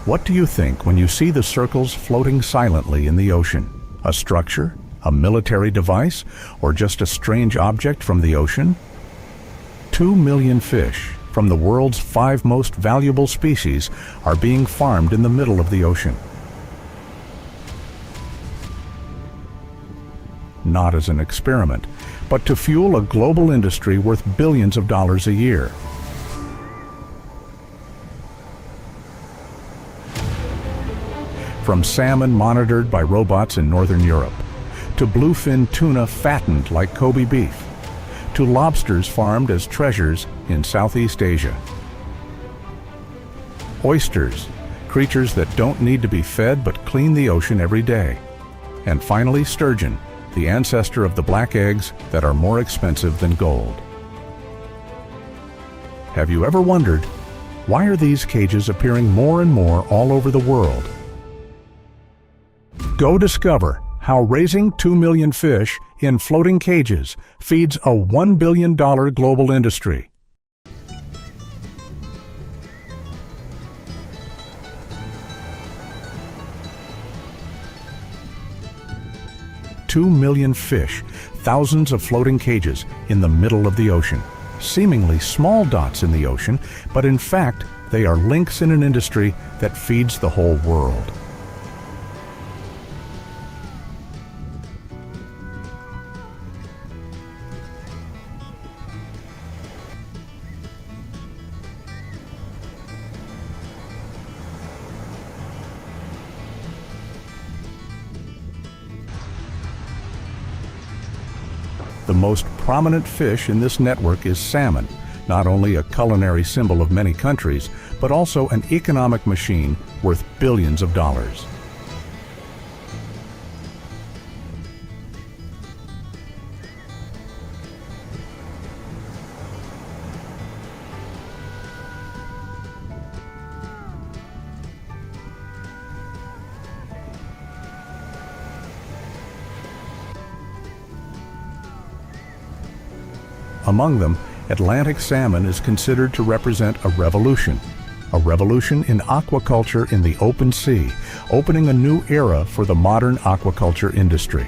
What do you think when you see the circles floating silently in the ocean? A structure? A military device? Or just a strange object from the ocean? 2 million fish from the world's 5 most valuable species are being farmed in the middle of the ocean. Not as an experiment, but to fuel a global industry worth billions of dollars a year. From salmon monitored by robots in Northern Europe, to bluefin tuna fattened like Kobe beef, to lobsters farmed as treasures in Southeast Asia. Oysters, creatures that don't need to be fed but clean the ocean every day. And finally, sturgeon, the ancestor of the black eggs that are more expensive than gold. Have you ever wondered, why are these cages appearing more and more all over the world? Go discover how raising 2 million fish in floating cages feeds a $1 billion global industry. $2 million fish, thousands of floating cages in the middle of the ocean. Seemingly small dots in the ocean, but in fact, they are links in an industry that feeds the whole world. The most prominent fish in this network is salmon, not only a culinary symbol of many countries, but also an economic machine worth billions of dollars. Among them, Atlantic salmon is considered to represent a revolution in aquaculture in the open sea, opening a new era for the modern aquaculture industry.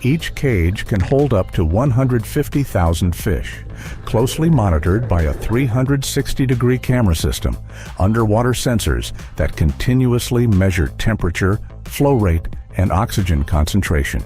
Each cage can hold up to 150,000 fish, closely monitored by a 360-degree camera system, underwater sensors that continuously measure temperature, flow rate, and oxygen concentration.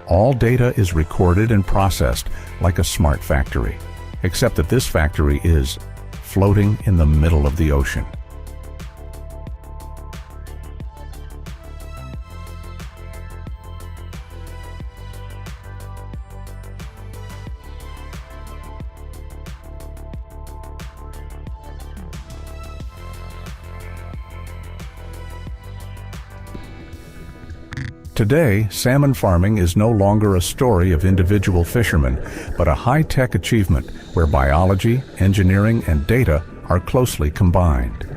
All data is recorded and processed like a smart factory, except that this factory is floating in the middle of the ocean. Today, salmon farming is no longer a story of individual fishermen, but a high-tech achievement where biology, engineering, and data are closely combined.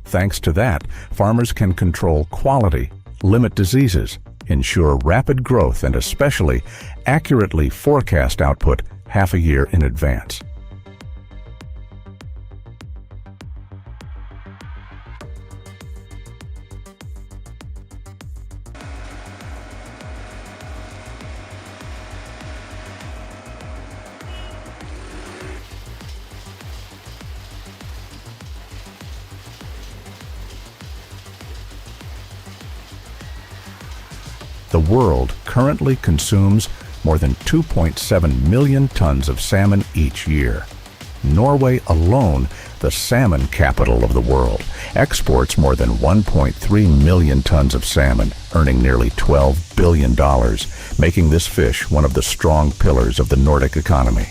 Thanks to that, farmers can control quality, limit diseases, ensure rapid growth, and especially accurately forecast output half a year in advance. The world currently consumes more than 2.7 million tons of salmon each year. Norway alone, the salmon capital of the world, exports more than 1.3 million tons of salmon, earning nearly $12 billion, making this fish one of the strong pillars of the Nordic economy.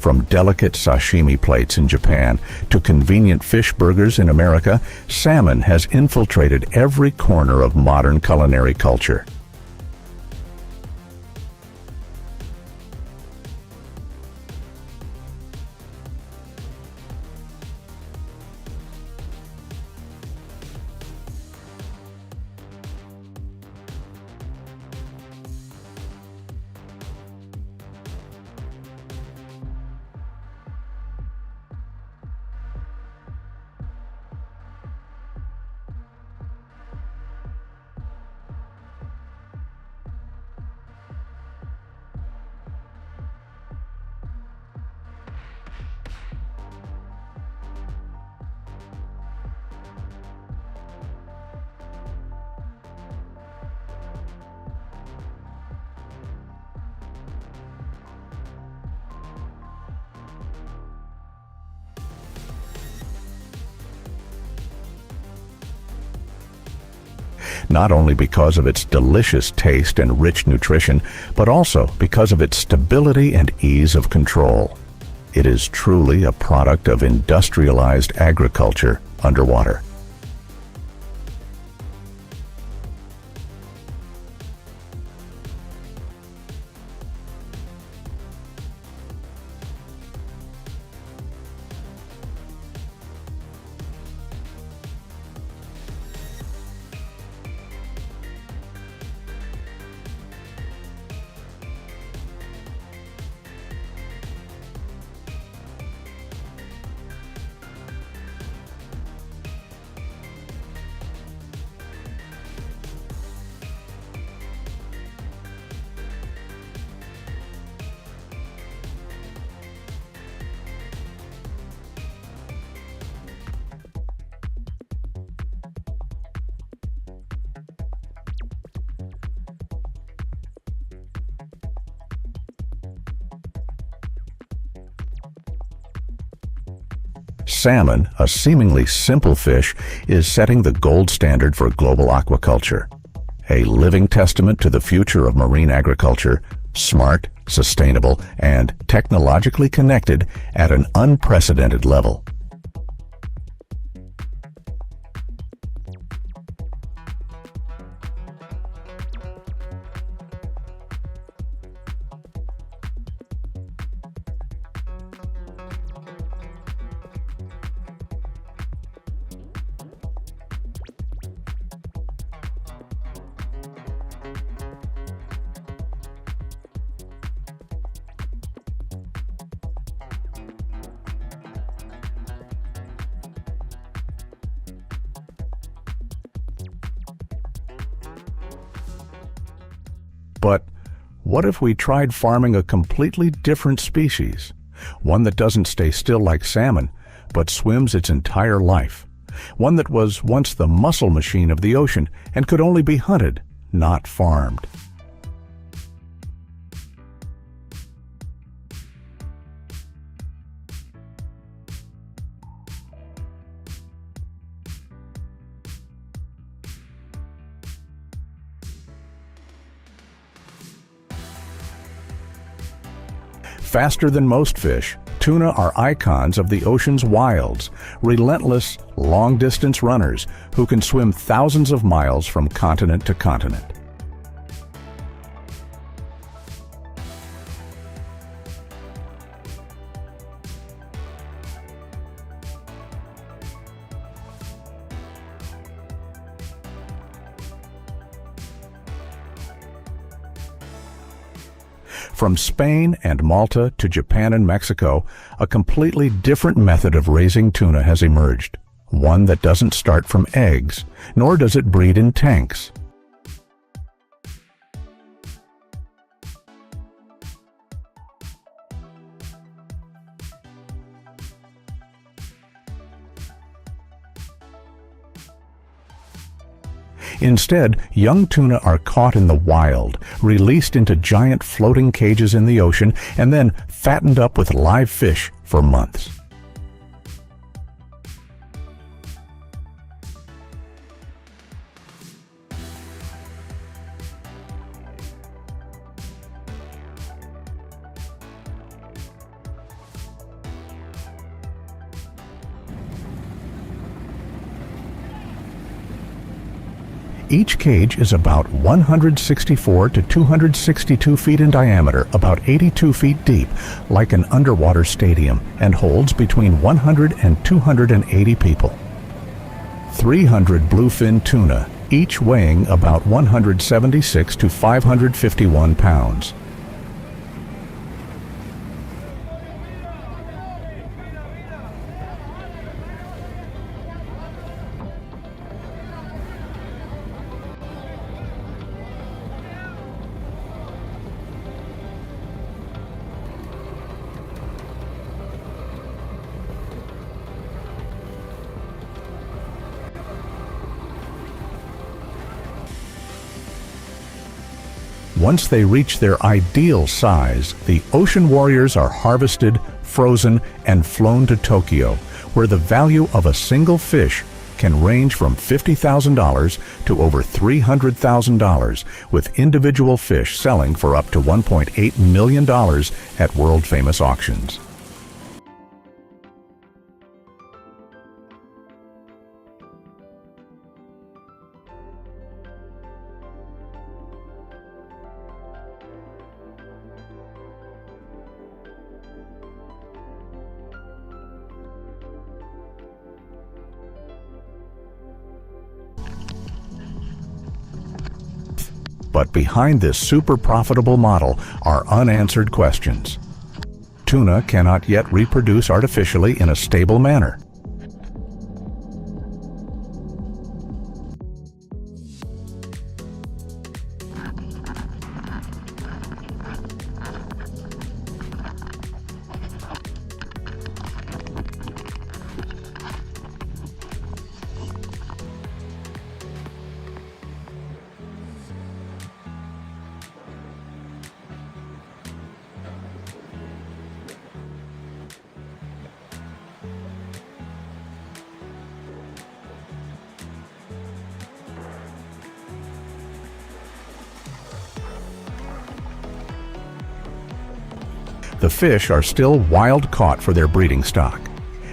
From delicate sashimi plates in Japan to convenient fish burgers in America, salmon has infiltrated every corner of modern culinary culture. Not only because of its delicious taste and rich nutrition, but also because of its stability and ease of control. It is truly a product of industrialized agriculture underwater. Salmon, a seemingly simple fish, is setting the gold standard for global aquaculture. A living testament to the future of marine agriculture, smart, sustainable, and technologically connected at an unprecedented level. But what if we tried farming a completely different species? One that doesn't stay still like salmon, but swims its entire life. One that was once the muscle machine of the ocean and could only be hunted, not farmed. Faster than most fish, Tuna are icons of the ocean's wilds, relentless, long-distance runners who can swim thousands of miles from continent to continent. From Spain and Malta to Japan and Mexico, a completely different method of raising tuna has emerged. One that doesn't start from eggs, nor does it breed in tanks. Instead, young tuna are caught in the wild, released into giant floating cages in the ocean, and then fattened up with live fish for months. Each cage is about 164 to 262 feet in diameter, about 82 feet deep, like an underwater stadium, and holds between 100 and 280 people. 300 bluefin tuna, each weighing about 176 to 551 pounds. Once they reach their ideal size, the ocean warriors are harvested, frozen, and flown to Tokyo, where the value of a single fish can range from $50,000 to over $300,000, with individual fish selling for up to $1.8 million at world-famous auctions. But behind this super profitable model are unanswered questions. Tuna cannot yet reproduce artificially in a stable manner. The fish are still wild caught for their breeding stock,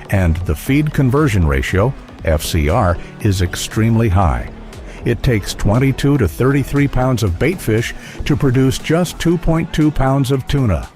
and the feed conversion ratio, FCR, is extremely high. It takes 22 to 33 pounds of bait fish to produce just 2.2 pounds of tuna.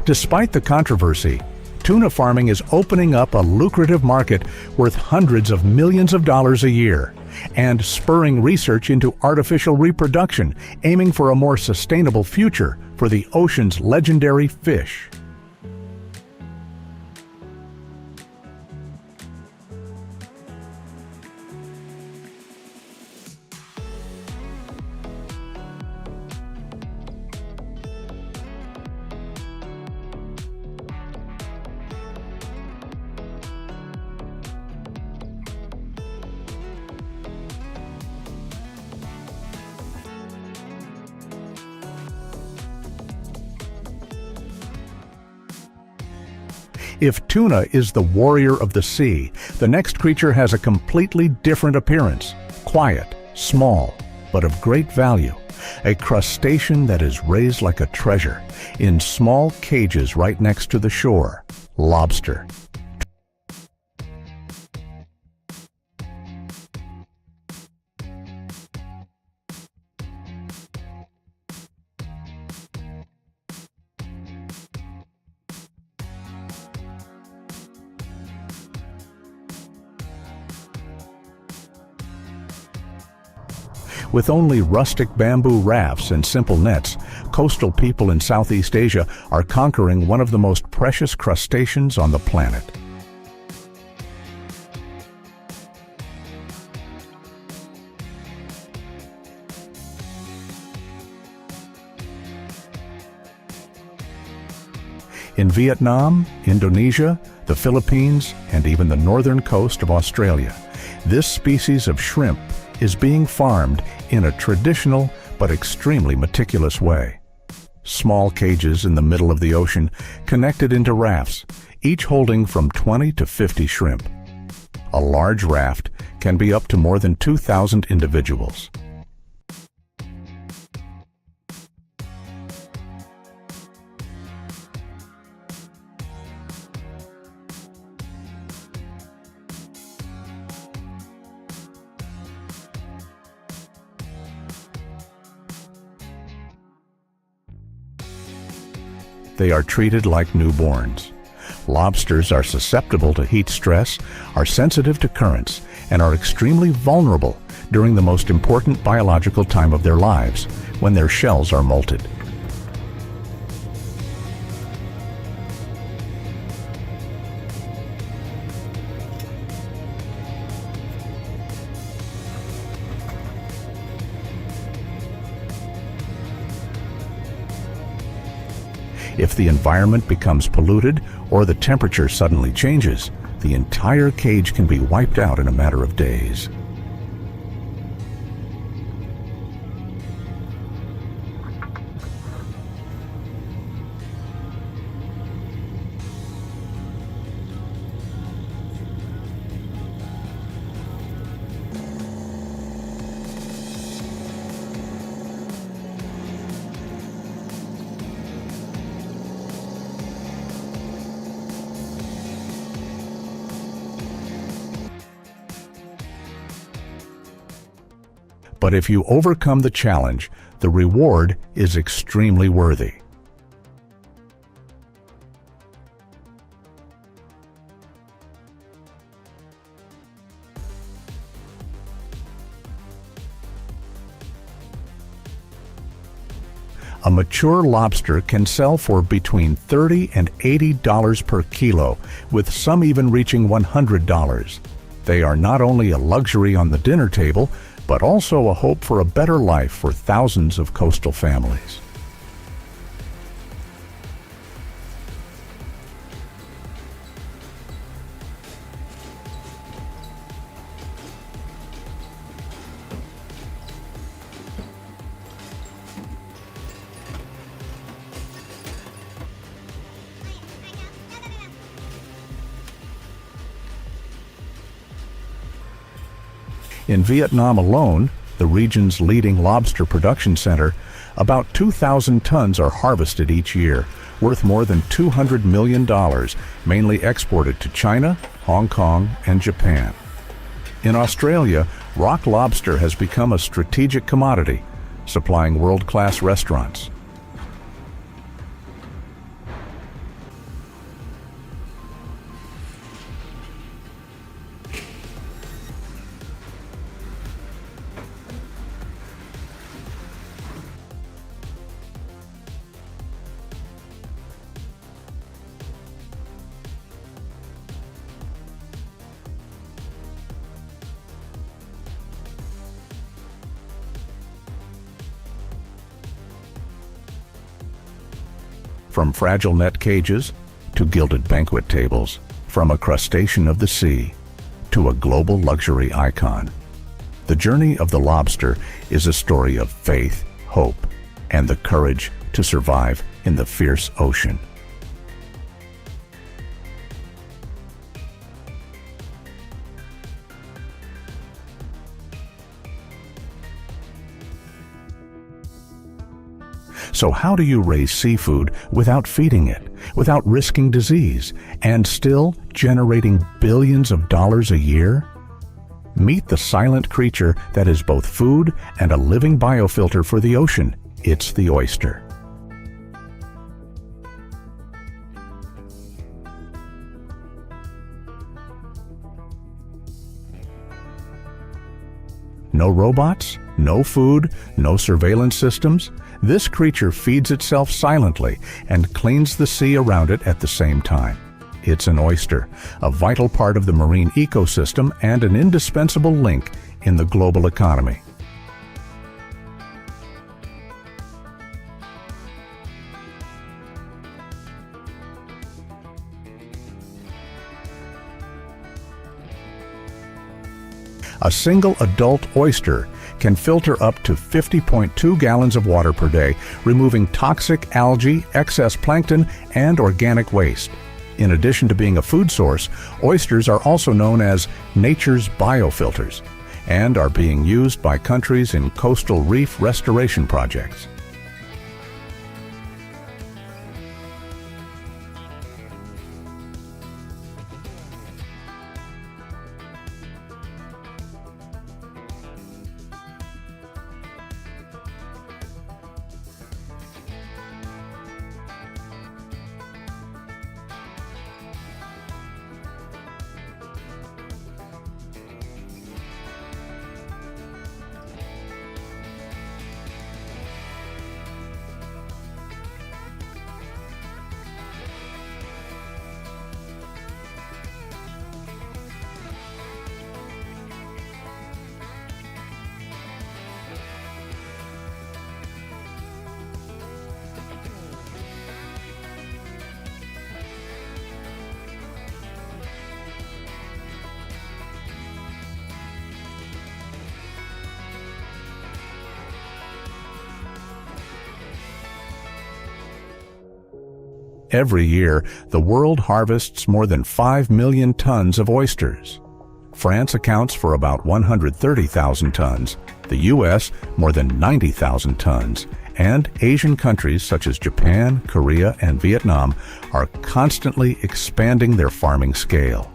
Despite the controversy, tuna farming is opening up a lucrative market worth hundreds of millions of dollars a year, and spurring research into artificial reproduction, aiming for a more sustainable future for the ocean's legendary fish. If tuna is the warrior of the sea, the next creature has a completely different appearance. Quiet, small, but of great value. A crustacean that is raised like a treasure in small cages right next to the shore. Lobster. With only rustic bamboo rafts and simple nets, coastal people in Southeast Asia are conquering one of the most precious crustaceans on the planet. In Vietnam, Indonesia, the Philippines, and even the northern coast of Australia, this species of shrimp is being farmed in a traditional but extremely meticulous way. Small cages in the middle of the ocean connected into rafts, each holding from 20 to 50 shrimp. A large raft can be up to more than 2,000 individuals. They are treated like newborns. Lobsters are susceptible to heat stress, are sensitive to currents, and are extremely vulnerable during the most important biological time of their lives, when their shells are molted. If the environment becomes polluted or the temperature suddenly changes, the entire cage can be wiped out in a matter of days. But if you overcome the challenge, the reward is extremely worthy. A mature lobster can sell for between $30 and $80 per kilo, with some even reaching $100. They are not only a luxury on the dinner table, but also a hope for a better life for thousands of coastal families. In Vietnam alone, the region's leading lobster production center, about 2,000 tons are harvested each year, worth more than $200 million, mainly exported to China, Hong Kong, and Japan. In Australia, rock lobster has become a strategic commodity, supplying world-class restaurants. From fragile net cages to gilded banquet tables, from a crustacean of the sea to a global luxury icon. The journey of the lobster is a story of faith, hope, and the courage to survive in the fierce ocean. So how do you raise seafood without feeding it, without risking disease, and still generating billions of dollars a year? Meet the silent creature that is both food and a living biofilter for the ocean. It's the oyster. No robots, no food, no surveillance systems. This creature feeds itself silently and cleans the sea around it at the same time. It's an oyster, a vital part of the marine ecosystem and an indispensable link in the global economy. A single adult oyster can filter up to 50.2 gallons of water per day, removing toxic algae, excess plankton, and organic waste. In addition to being a food source, oysters are also known as nature's biofilters and are being used by countries in coastal reef restoration projects. Every year, the world harvests more than 5 million tons of oysters. France accounts for about 130,000 tons, the U.S. more than 90,000 tons, and Asian countries such as Japan, Korea, and Vietnam are constantly expanding their farming scale.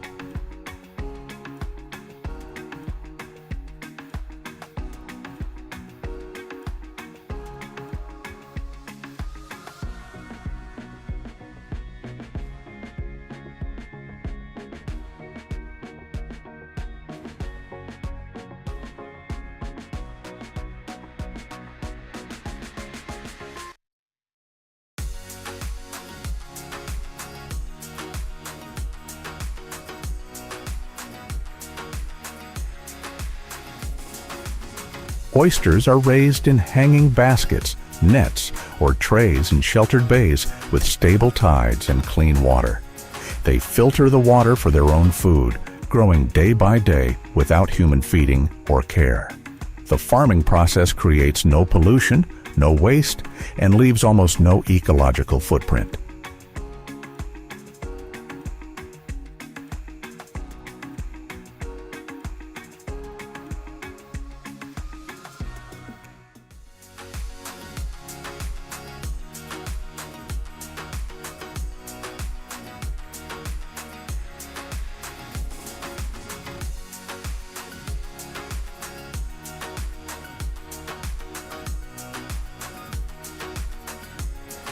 Oysters are raised in hanging baskets, nets, or trays in sheltered bays with stable tides and clean water. They filter the water for their own food, growing day by day without human feeding or care. The farming process creates no pollution, no waste, and leaves almost no ecological footprint.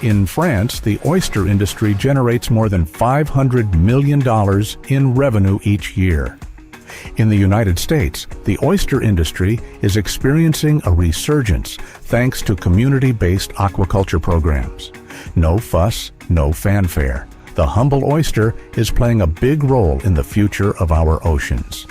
In France, the oyster industry generates more than $500 million in revenue each year. In the United States, the oyster industry is experiencing a resurgence thanks to community-based aquaculture programs. No fuss, no fanfare. The humble oyster is playing a big role in the future of our oceans.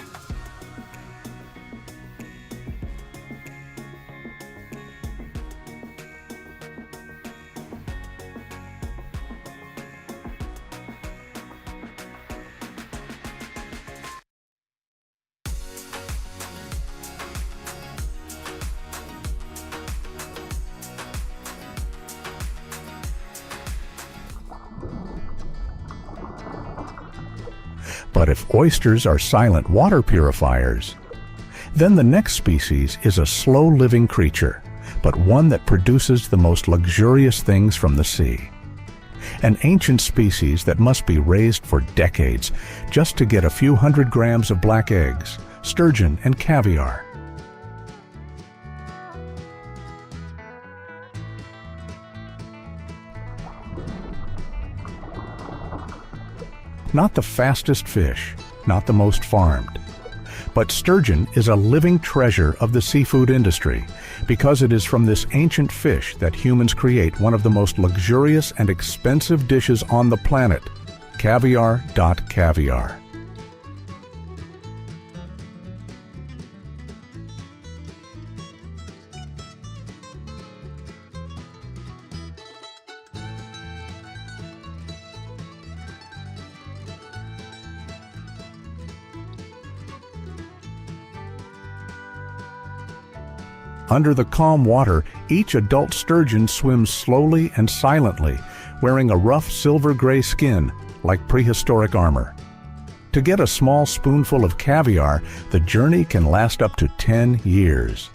But if oysters are silent water purifiers, then the next species is a slow-living creature, but one that produces the most luxurious things from the sea. An ancient species that must be raised for decades just to get a few hundred grams of black eggs, sturgeon, and caviar. Not the fastest fish, not the most farmed. But sturgeon is a living treasure of the seafood industry because it is from this ancient fish that humans create one of the most luxurious and expensive dishes on the planet, caviar.caviar. Under the calm water, each adult sturgeon swims slowly and silently, wearing a rough silver-gray skin like prehistoric armor. To get a small spoonful of caviar, the journey can last up to 10 years.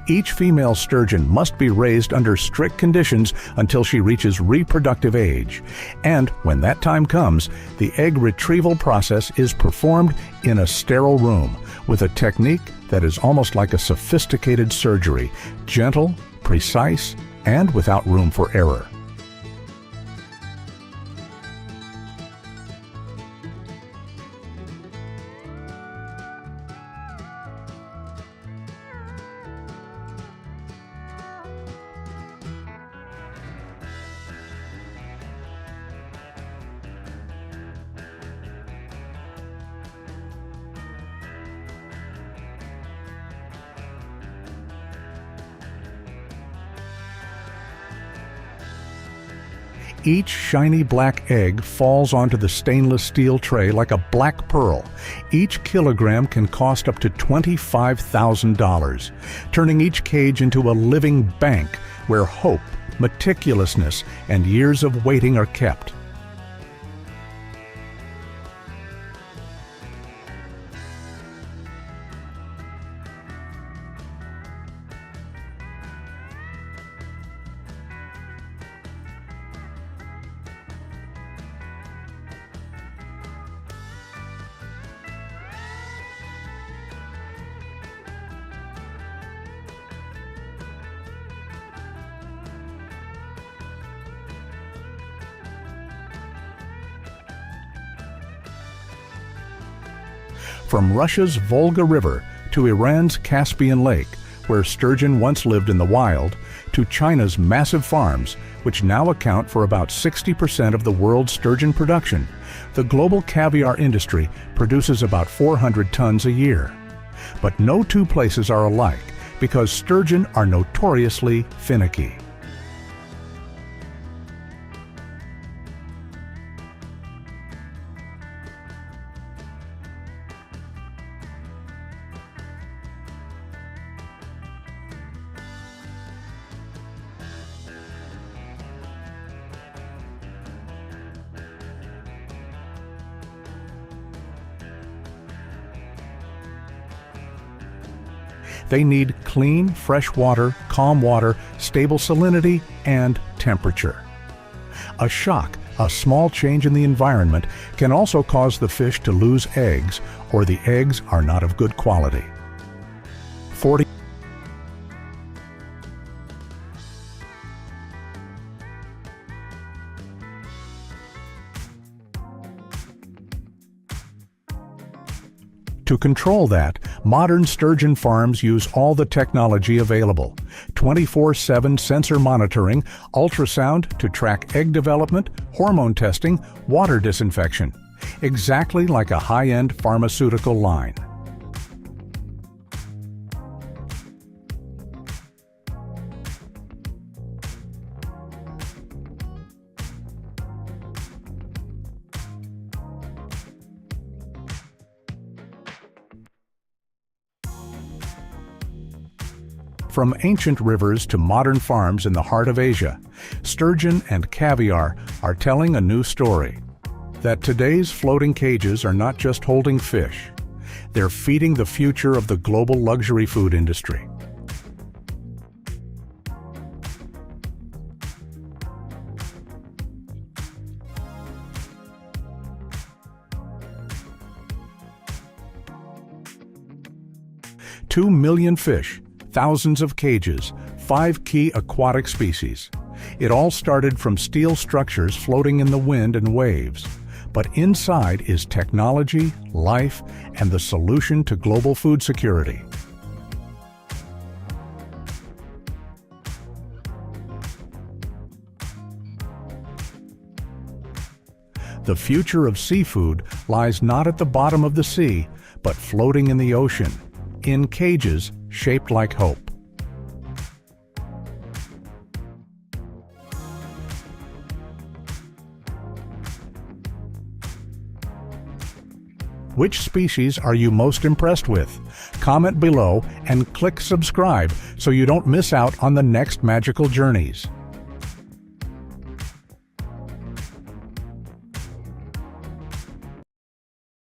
Each female sturgeon must be raised under strict conditions until she reaches reproductive age. And when that time comes, the egg retrieval process is performed in a sterile room with a technique that is almost like a sophisticated surgery, gentle, precise, and without room for error. Each shiny black egg falls onto the stainless steel tray like a black pearl. Each kilogram can cost up to $25,000, turning each cage into a living bank where hope, meticulousness, and years of waiting are kept. From Russia's Volga River to Iran's Caspian Lake, where sturgeon once lived in the wild, to China's massive farms, which now account for about 60% of the world's sturgeon production, the global caviar industry produces about 400 tons a year. But no two places are alike because sturgeon are notoriously finicky. They need clean, fresh water, calm water, stable salinity, and temperature. A shock, a small change in the environment, can also cause the fish to lose eggs, or the eggs are not of good quality. 40 To control that, modern sturgeon farms use all the technology available. 24/7 sensor monitoring, ultrasound to track egg development, hormone testing, water disinfection. exactly like a high-end pharmaceutical line. From ancient rivers to modern farms in the heart of Asia, sturgeon and caviar are telling a new story. That today's floating cages are not just holding fish, they're feeding the future of the global luxury food industry. Two million fish, thousands of cages, 5 key aquatic species. It all started from steel structures floating in the wind and waves. But inside is technology, life, and the solution to global food security. The future of seafood lies not at the bottom of the sea, but floating in the ocean, in cages shaped like hope. Which species are you most impressed with? Comment below and click subscribe so you don't miss out on the next magical journeys.